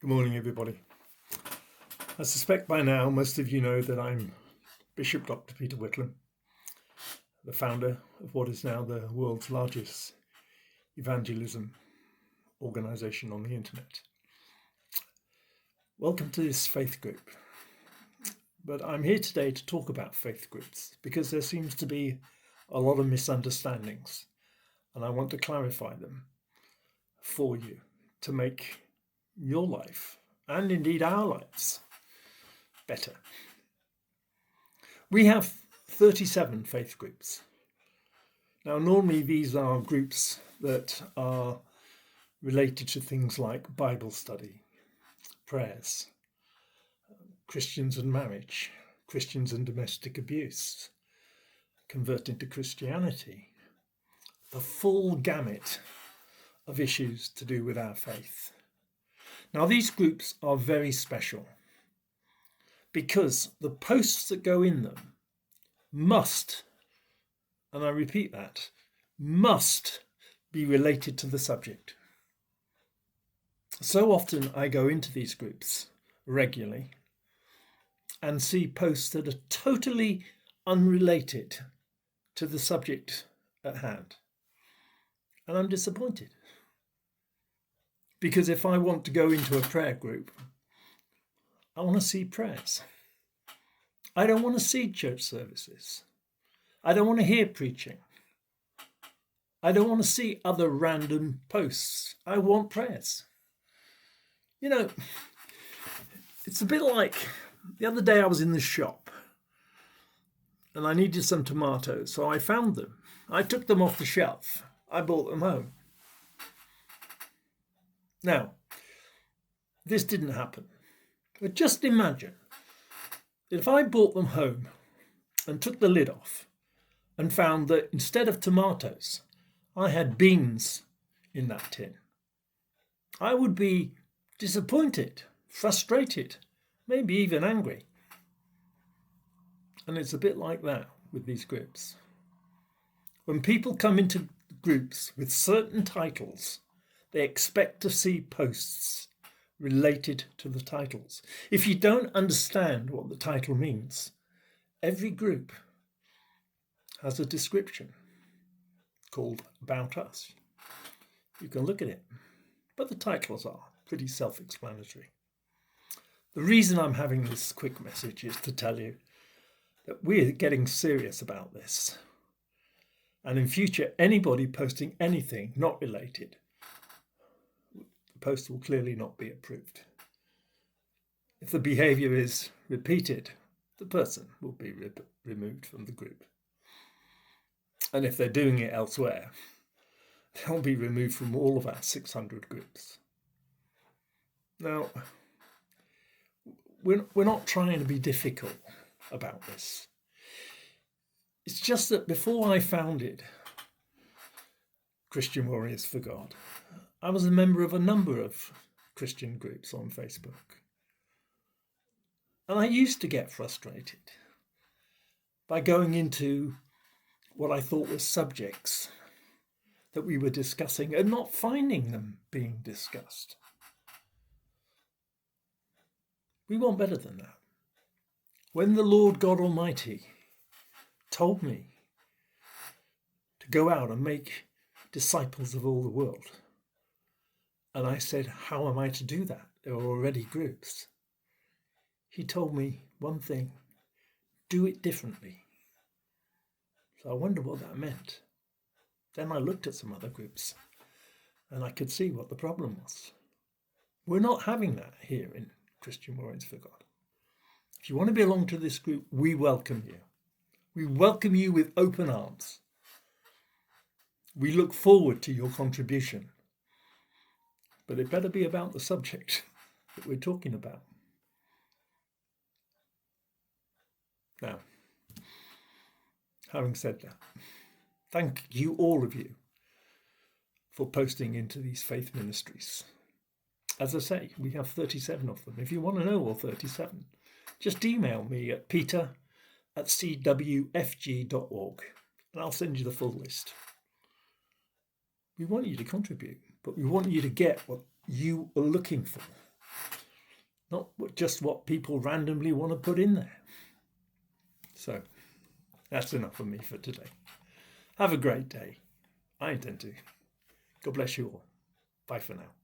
Good morning, everybody. I suspect by now most of you know that I'm Bishop Dr. Peter Whitlam, the founder of what is now the world's largest evangelism organization on the internet. Welcome to this faith group. But I'm here today to talk about faith groups because there seems to be a lot of misunderstandings, and I want to clarify them for you to make your life, and indeed our lives, better. We have 37 faith groups. Now, normally these are groups that are related to things like Bible study, prayers, Christians and marriage, Christians and domestic abuse, converting to Christianity, the full gamut of issues to do with our faith. Now, these groups are very special because the posts that go in them must, and I repeat that, must be related to the subject. So often I go into these groups regularly and see posts that are totally unrelated to the subject at hand. And I'm disappointed. Because if I want to go into a prayer group, I want to see prayers. I don't want to see church services. I don't want to hear preaching. I don't want to see other random posts. I want prayers. You know, it's a bit like the other day I was in the shop and I needed some tomatoes, so I found them. I took them off the shelf. I brought them home. Now, this didn't happen, but just imagine that if I brought them home and took the lid off and found that instead of tomatoes, I had beans in that tin. I would be disappointed, frustrated, maybe even angry. And it's a bit like that with these groups. When people come into groups with certain titles, they expect to see posts related to the titles. If you don't understand what the title means, every group has a description called About Us. You can look at it, but the titles are pretty self-explanatory. The reason I'm having this quick message is to tell you that we're getting serious about this. And in future, anybody posting anything not related, post will clearly not be approved. If the behaviour is repeated, the person will be removed from the group. And if they're doing it elsewhere, they'll be removed from all of our 600 groups. Now, we're not trying to be difficult about this. It's just that before I founded Christian Warriors for God, I was a member of a number of Christian groups on Facebook. And I used to get frustrated by going into what I thought were subjects that we were discussing and not finding them being discussed. We want better than that. When the Lord God Almighty told me to go out and make disciples of all the world, and I said, how am I to do that? There are already groups. He told me one thing, do it differently. So I wondered what that meant. Then I looked at some other groups and I could see what the problem was. We're not having that here in Christian Warriors for God. If you want to belong to this group, we welcome you. We welcome you with open arms. We look forward to your contribution. But it better be about the subject that we're talking about. Now, having said that, thank you, all of you, for posting into these Fath Ministries. As I say, we have 37 of them. If you want to know all 37, just email me at peter@cwfg.org and I'll send you the full list. We want you to contribute, but we want you to get what you are looking for. not just what people randomly want to put in there. So that's enough for me for today. Have a great day. I intend to. God bless you all. Bye for now.